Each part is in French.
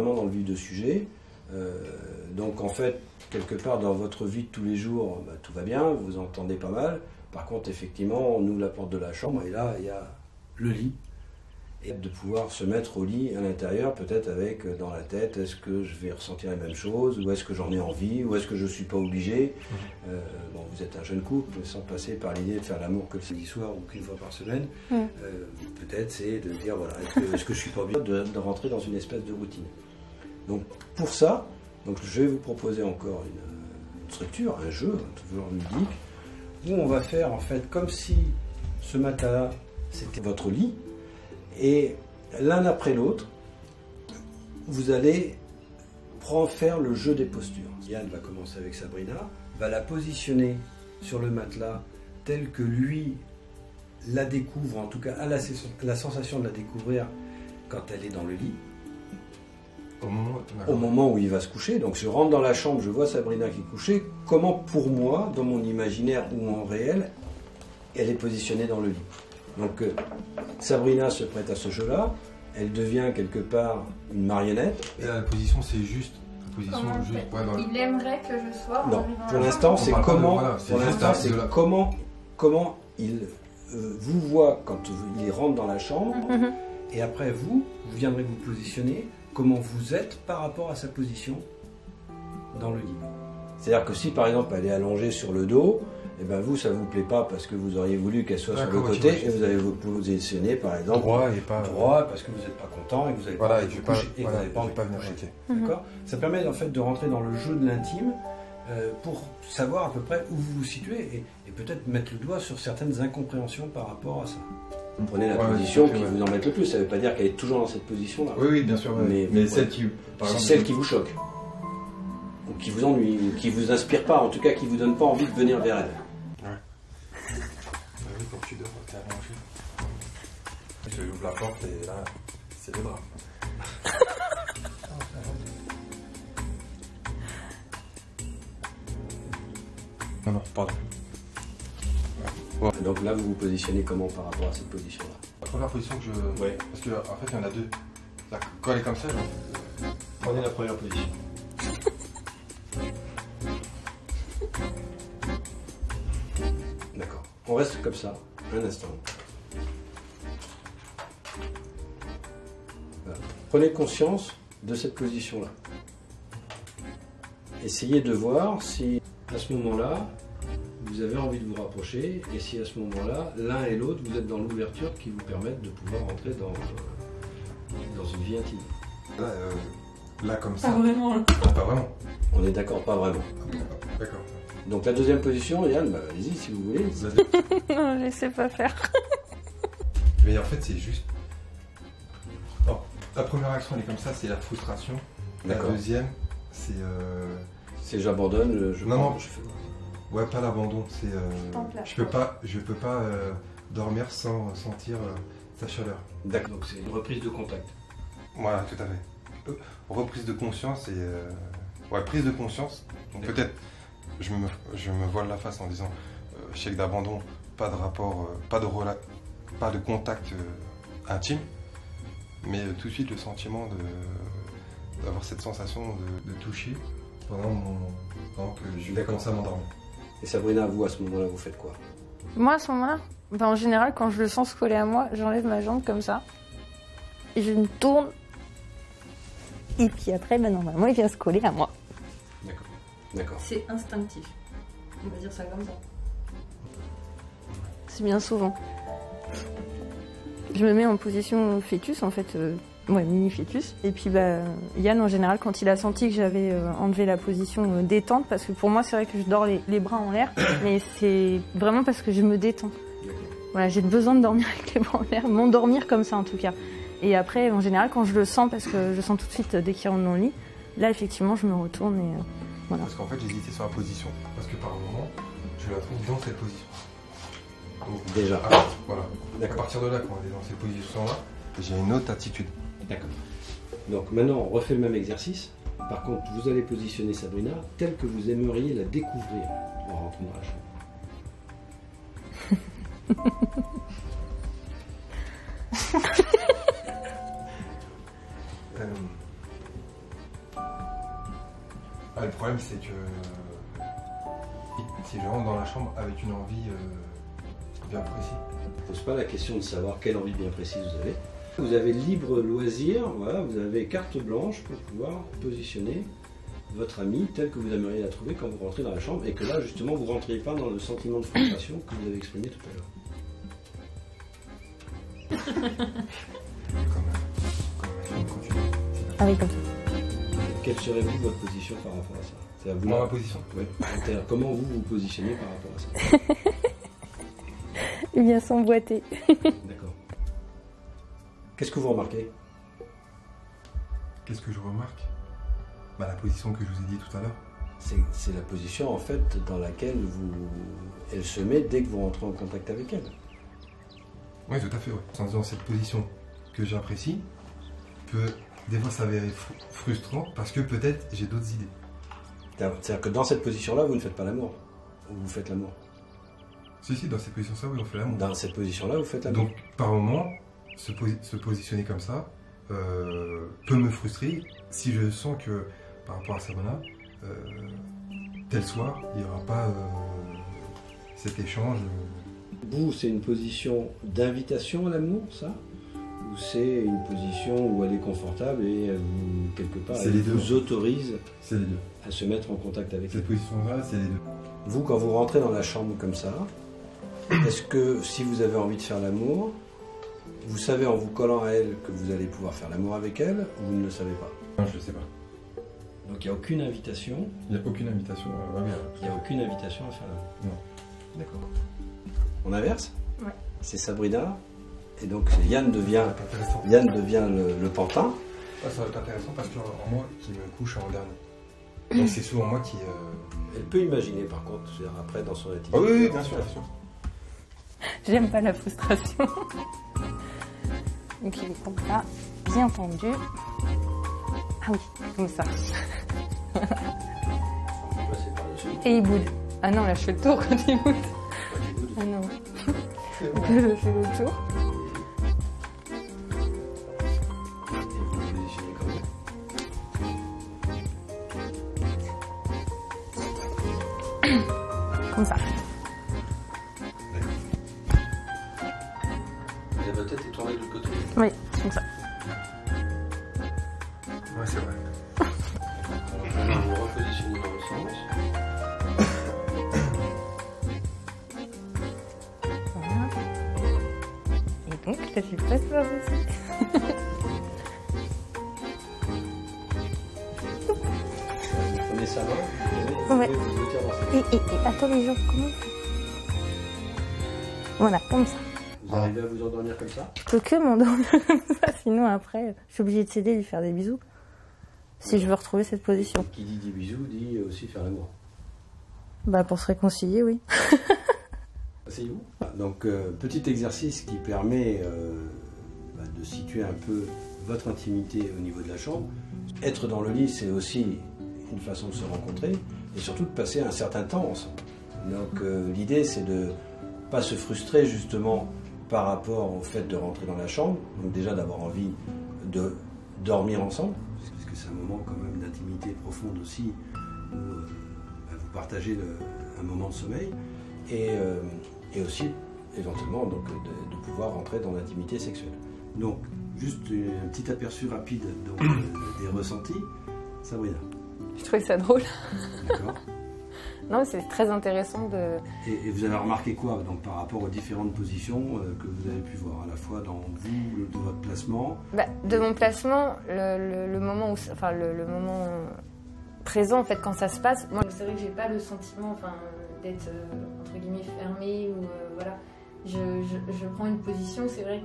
vraiment dans le vif du sujet. Donc en fait, quelque part dans votre vie de tous les jours, bah, tout va bien, vous entendez pas mal. Par contre, effectivement, on ouvre la porte de la chambre et là, il y a le lit. Et de pouvoir se mettre au lit à l'intérieur, peut-être avec dans la tête, est-ce que je vais ressentir les mêmes choses, ou est-ce que j'en ai envie, ou est-ce que je ne suis pas obligé. Bon, vous êtes un jeune couple, sans passer par l'idée de faire l'amour que le samedi soir ou qu'une fois par semaine. Peut-être c'est de dire, voilà, est-ce que je ne suis pas obligé de rentrer dans une espèce de routine. Donc pour ça, donc, je vais vous proposer encore une structure, un jeu, toujours ludique, où on va faire en fait comme si ce matelas c'était votre lit, et l'un après l'autre, vous allez faire le jeu des postures. Yann va commencer avec Sabrina, va la positionner sur le matelas tel que lui la découvre, en tout cas a la sensation de la découvrir quand elle est dans le lit. Au moment où il va se coucher. Donc je rentre dans la chambre, je vois Sabrina qui est couchée. Comment pour moi, dans mon imaginaire ou en réel, elle est positionnée dans le lit. Donc Sabrina se prête à ce jeu-là. Elle devient quelque part une marionnette. Et la position, c'est juste. La position, Il aimerait que je sois. Non, pour l'instant, c'est comment. Pour l'instant, c'est comment il vous voit quand il rentre dans la chambre. Et après vous viendrez vous positionner. Comment vous êtes par rapport à sa position dans le lit. C'est-à-dire que si par exemple elle est allongée sur le dos, et ben vous ça vous plaît pas parce que vous auriez voulu qu'elle soit sur le côté et vous allez vous positionner par exemple droit parce que vous n'êtes pas content et que vous n'avez pas envie de coucher. D'accord. Ça permet en fait de rentrer dans le jeu de l'intime pour savoir à peu près où vous vous situez et peut-être mettre le doigt sur certaines incompréhensions par rapport à ça. Vous prenez la position qui vous embête le plus, ça ne veut pas dire qu'elle est toujours dans cette position-là. Oui, bien sûr. Mais celle qui, celle qui vous choque, ou qui vous ennuie, ou qui vous inspire pas, en tout cas qui vous donne pas envie de venir vers elle. Ouais. Oui, quand tu dors, t'es allongé. Je ouvre la porte et là, c'est le drame. Non, pardon. Donc là, vous vous positionnez comment par rapport à cette position-là? La première position que je... Ouais. Parce qu'en fait, il y en a deux. Quand elle est comme ça, prenez la première position. D'accord. On reste comme ça, un instant. Voilà. Prenez conscience de cette position-là. Essayez de voir si, à ce moment-là, vous avez envie de vous rapprocher et si à ce moment-là, l'un et l'autre, vous êtes dans l'ouverture qui vous permettent de pouvoir entrer dans une vie intime. Là comme ça. Pas vraiment. Pas vraiment. On est d'accord, pas vraiment. D'accord. Donc la deuxième position, Yann, bah, allez-y si vous voulez. Non, je sais pas faire. Mais en fait, c'est juste... Oh, la première action, elle est comme ça, c'est la frustration. La deuxième, c'est... C'est j'abandonne, Non, je fais... Ouais, pas l'abandon, c'est... je peux pas dormir sans sentir sa chaleur. D'accord, donc c'est une reprise de contact. Voilà, tout à fait. Reprise de conscience et... ouais, prise de conscience. Donc peut-être, je me voile la face en disant chèque d'abandon, pas de rapport, pas de contact intime, mais tout de suite le sentiment d'avoir cette sensation de toucher pendant que je vais commencer à m'endormir. Et Sabrina, vous, à ce moment-là, vous faites quoi? Moi, à ce moment-là, ben, en général, quand je le sens se coller à moi, j'enlève ma jambe comme ça. Et je me tourne. Et puis après, ben, normalement, il vient se coller à moi. D'accord. D'accord. C'est instinctif. On va dire ça comme ça. C'est bien souvent. Je me mets en position fœtus, en fait. Ouais, mini-fœtus. Et puis bah, Yann, en général, quand il a senti que j'avais enlevé la position détente, parce que pour moi, c'est vrai que je dors les bras en l'air, mais c'est vraiment parce que je me détends. Voilà, j'ai besoin de dormir avec les bras en l'air, m'endormir comme ça en tout cas. Et après, en général, quand je le sens, parce que je sens tout de suite dès qu'il rentre dans le lit, là, effectivement, je me retourne et voilà. Parce qu'en fait, j'hésitais sur la position, parce que par moment, je la trouve dans cette position. Donc, déjà. Voilà. À partir de là, quand on est dans cette position-là, j'ai une autre attitude. D'accord. Donc maintenant, on refait le même exercice. Par contre, vous allez positionner Sabrina telle que vous aimeriez la découvrir en rentrant dans la chambre. problème, c'est que si je rentre dans la chambre avec une envie bien précise. Ne pose pas la question de savoir quelle envie bien précise vous avez. Vous avez libre loisir, voilà, vous avez carte blanche pour pouvoir positionner votre ami tel que vous aimeriez la trouver quand vous rentrez dans la chambre et que là justement vous ne rentriez pas dans le sentiment de frustration que vous avez exprimé tout à l'heure. Ah oui, comme ça. Quelle serait-vous votre position par rapport à ça? C'est à vous. Ma position. Oui. C'est-à-dire, comment vous vous positionnez par rapport à ça? Il vient s'emboîter. D'accord. Qu'est-ce que vous remarquez? Qu'est-ce que je remarque? La position que je vous ai dit tout à l'heure. C'est la position en fait dans laquelle elle se met dès que vous rentrez en contact avec elle. Oui, tout à fait. Ouais. Dans cette position que j'apprécie, peut des fois s'avérer frustrant parce que peut-être j'ai d'autres idées. C'est-à-dire que dans cette position-là, vous ne faites pas l'amour. Ou vous faites l'amour. Si, dans cette position-là, oui, on fait l'amour. Dans cette position-là, vous faites l'amour. Donc, par moment, se positionner comme ça peut me frustrer si je sens que, par rapport à Sabrina, tel soir, il n'y aura pas cet échange. Vous, c'est une position d'invitation à l'amour, ça? Ou c'est une position où elle est confortable et quelque part, elle vous autorise les deux. À se mettre en contact avec elle? Cette position-là, c'est les deux. Vous, quand vous rentrez dans la chambre comme ça, est-ce que si vous avez envie de faire l'amour, vous savez en vous collant à elle que vous allez pouvoir faire l'amour avec elle, ou vous ne le savez pas? Non, je ne le sais pas. Donc il n'y a aucune invitation? Il n'y a aucune invitation à l'amour. Il n'y a aucune invitation à faire l'amour? Non. D'accord. On inverse? Ouais. C'est Sabrina, et donc Yann devient le pantin. Ça va être intéressant parce que moi qui me couche en dernier. Donc c'est souvent moi qui... Elle peut imaginer par contre, c'est-à-dire après dans son attitude. Ah oui, bien sûr, bien sûr. J'aime pas la frustration. Donc il est comme ça, bien tendu. Ah oui, comme ça. On peut passer par-dessus. Et il boude. Ah non, là je fais le tour quand il boude. Ah non. Donc là je fais le tour. Et vous vous positionnez comme ça. Comme ça. Et votre tête est tournée de l'autre côté. Oui, comme ça. Ouais, c'est vrai. Alors maintenant, vous repositionnez dans le sens. Voilà. Et donc, je suis presque là aussi. Vous prenez sa main, Ouais. vous mettez avancer. Et attends les gens, comment? Voilà, comme ça. Vous arrivez à vous endormir comme ça? Je peux que m'endormir comme ça, sinon après, je suis obligée de céder et lui faire des bisous. Si je veux retrouver cette position. Qui dit des bisous dit aussi faire l'amour. Bah pour se réconcilier, oui. Asseyez-vous. Donc petit exercice qui permet de situer un peu votre intimité au niveau de la chambre. Être dans le lit, c'est aussi une façon de se rencontrer et surtout de passer un certain temps ensemble. Donc l'idée, c'est de pas se frustrer justement par rapport au fait de rentrer dans la chambre. Donc déjà d'avoir envie de dormir ensemble, parce que c'est un moment quand même d'intimité profonde aussi où vous partagez un moment de sommeil et aussi éventuellement donc, de pouvoir rentrer dans l'intimité sexuelle. Donc juste un petit aperçu rapide donc, des ressentis. Sabrina. Je trouvais ça drôle. D'accord. Non, c'est très intéressant de... Et vous avez remarqué quoi donc, par rapport aux différentes positions que vous avez pu voir, à la fois dans vous, de votre placement? De mon placement, le moment où, enfin le moment présent en fait quand ça se passe, moi c'est vrai que j'ai pas le sentiment d'être entre guillemets fermée ou voilà. Je prends une position, c'est vrai,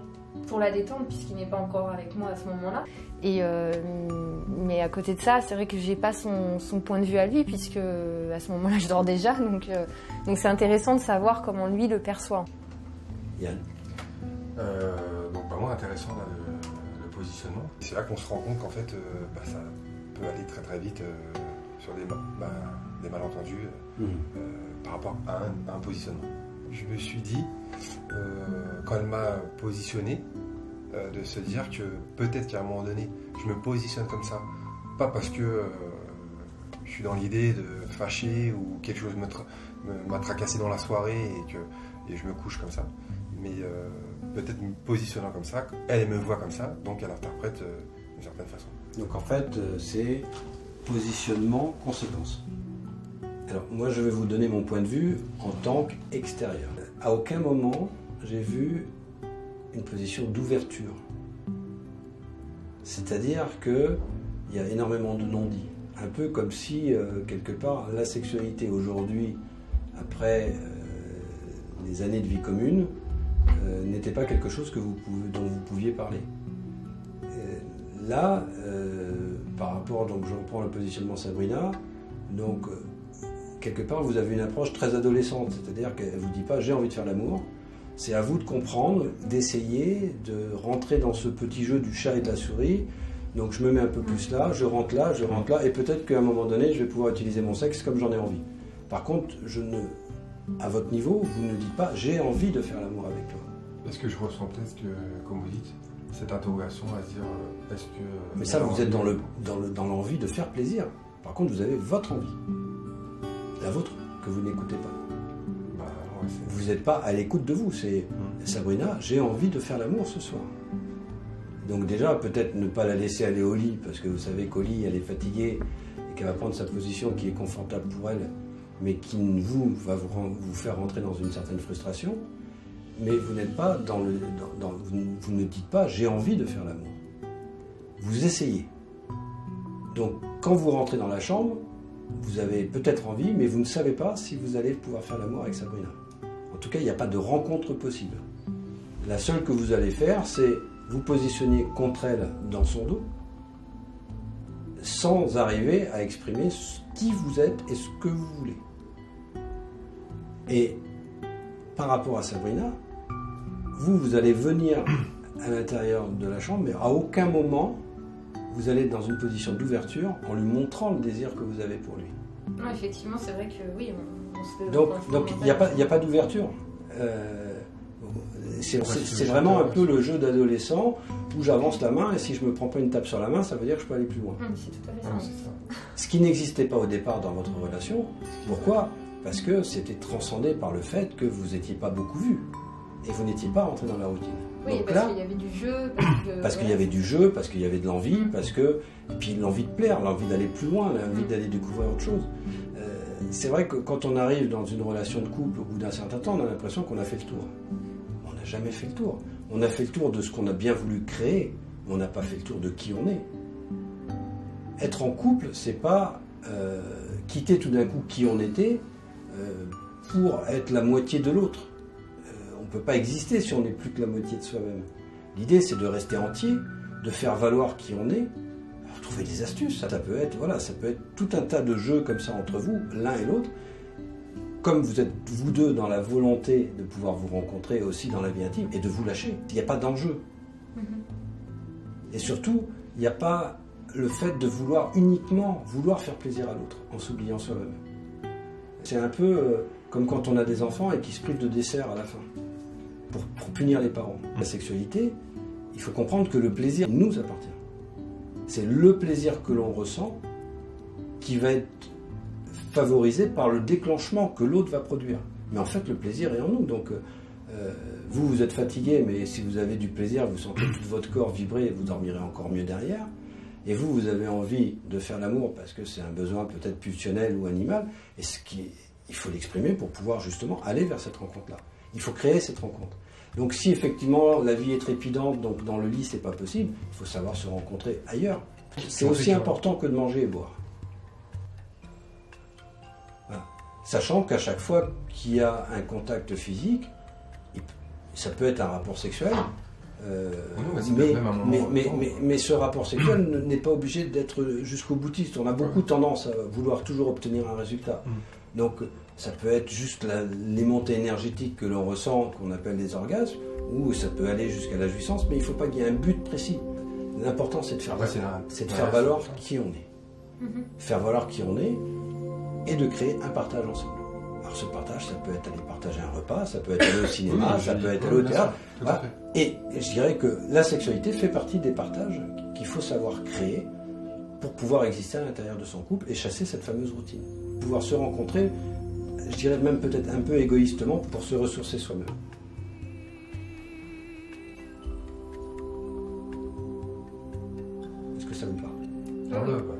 pour la détente puisqu'il n'est pas encore avec moi à ce moment-là. Et mais à côté de ça, c'est vrai que j'ai pas son point de vue à lui puisque à ce moment-là je dors déjà, donc c'est intéressant de savoir comment lui le perçoit. Yann. Donc vraiment intéressant là, le positionnement. C'est là qu'on se rend compte qu'en fait ça peut aller très très vite sur des malentendus par rapport à un positionnement. Je me suis dit, quand elle m'a positionné, de se dire que peut-être qu'à un moment donné, je me positionne comme ça, pas parce que je suis dans l'idée de fâcher ou quelque chose m'a tracassé dans la soirée et je me couche comme ça. Mais peut-être me positionnant comme ça, elle me voit comme ça, donc elle interprète d'une certaine façon. Donc en fait, c'est positionnement, conséquence. Alors moi, je vais vous donner mon point de vue en tant qu'extérieur. À aucun moment, j'ai vu une position d'ouverture. C'est-à-dire qu'il y a énormément de non-dits. Un peu comme si, quelque part, la sexualité aujourd'hui, après les années de vie commune, n'était pas quelque chose dont vous pouviez parler. Là, par rapport, donc je reprends le positionnement Sabrina, donc quelque part vous avez une approche très adolescente, c'est-à-dire qu'elle ne vous dit pas j'ai envie de faire l'amour, c'est à vous de comprendre, d'essayer de rentrer dans ce petit jeu du chat et de la souris, donc je me mets un peu plus là, je rentre là, et peut-être qu'à un moment donné je vais pouvoir utiliser mon sexe comme j'en ai envie. Par contre, à votre niveau, vous ne dites pas j'ai envie de faire l'amour avec toi. Est-ce que je ressens peut-être que, comme vous dites, cette interrogation à se dire est-ce que... Mais ça, vous êtes dans l'envie de faire plaisir. Par contre, vous avez votre envie. La vôtre, que vous n'écoutez pas. Vous n'êtes pas à l'écoute de vous. C'est Sabrina, j'ai envie de faire l'amour ce soir. Donc déjà, peut-être ne pas la laisser aller au lit, parce que vous savez qu'au lit, elle est fatiguée et qu'elle va prendre sa position qui est confortable pour elle, mais qui va vous faire rentrer dans une certaine frustration. Mais vous n'êtes pas vous ne dites pas j'ai envie de faire l'amour. Vous essayez. Donc quand vous rentrez dans la chambre, vous avez peut-être envie, mais vous ne savez pas si vous allez pouvoir faire l'amour avec Sabrina. En tout cas, il n'y a pas de rencontre possible. La seule que vous allez faire, c'est vous positionner contre elle dans son dos, sans arriver à exprimer qui vous êtes et ce que vous voulez. Et par rapport à Sabrina, vous allez venir à l'intérieur de la chambre, mais à aucun moment vous allez être dans une position d'ouverture en lui montrant le désir que vous avez pour lui. Non, effectivement, c'est vrai que oui, on se... Donc il n'y a pas d'ouverture. C'est vraiment un peu le jeu d'adolescent où j'avance la main et si je ne me prends pas une tape sur la main, ça veut dire que je peux aller plus loin. C'est tout à fait ça. Ce qui n'existait pas au départ dans votre relation. Pourquoi ? Parce que c'était transcendé par le fait que vous n'étiez pas beaucoup vus et vous n'étiez pas rentré dans la routine. Oui, donc parce qu'il y avait du jeu. Parce qu'il y avait du jeu, parce qu'il y avait de l'envie, et puis l'envie de plaire, l'envie d'aller plus loin, l'envie d'aller découvrir autre chose. C'est vrai que quand on arrive dans une relation de couple, au bout d'un certain temps, on a l'impression qu'on a fait le tour. On n'a jamais fait le tour. On a fait le tour de ce qu'on a bien voulu créer, mais on n'a pas fait le tour de qui on est. Être en couple, c'est pas quitter tout d'un coup qui on était pour être la moitié de l'autre. On ne peut pas exister si on n'est plus que la moitié de soi-même. L'idée, c'est de rester entier, de faire valoir qui on est. Alors, trouver des astuces, ça peut être tout un tas de jeux comme ça entre vous, l'un et l'autre. Comme vous êtes vous deux dans la volonté de pouvoir vous rencontrer aussi dans la vie intime et de vous lâcher. Il n'y a pas d'enjeu. Et surtout, il n'y a pas le fait de uniquement vouloir faire plaisir à l'autre en s'oubliant soi-même. C'est un peu comme quand on a des enfants et qui se privent de dessert à la fin pour punir les parents. La sexualité, il faut comprendre que le plaisir nous appartient. C'est le plaisir que l'on ressent qui va être favorisé par le déclenchement que l'autre va produire. Mais en fait, le plaisir est en nous. Donc, vous êtes fatigué, mais si vous avez du plaisir, vous sentez tout votre corps vibrer et vous dormirez encore mieux derrière. Et vous avez envie de faire l'amour parce que c'est un besoin peut-être pulsionnel ou animal. Et il faut l'exprimer pour pouvoir justement aller vers cette rencontre-là. Il faut créer cette rencontre. Donc si effectivement la vie est trépidante, donc dans le lit c'est pas possible, il faut savoir se rencontrer ailleurs. C'est aussi important que de manger et boire. Voilà. Sachant qu'à chaque fois qu'il y a un contact physique, ça peut être un rapport sexuel, mais ce rapport sexuel n'est pas obligé d'être jusqu'au boutiste. On a beaucoup tendance à vouloir toujours obtenir un résultat. Donc ça peut être juste les montées énergétiques que l'on ressent, qu'on appelle des orgasmes, ou ça peut aller jusqu'à la jouissance, mais il ne faut pas qu'il y ait un but précis. L'important c'est de faire valoir qui on est. Faire valoir qui on est et de créer un partage ensemble. Alors ce partage, ça peut être aller partager un repas, ça peut être aller au cinéma, ça peut être aller au théâtre. Voilà. Et je dirais que la sexualité fait partie des partages qu'il faut savoir créer pour pouvoir exister à l'intérieur de son couple et chasser cette fameuse routine. Pouvoir se rencontrer, je dirais même peut-être un peu égoïstement, pour se ressourcer soi-même. Est-ce que ça vous parle? Ah ouais, bah.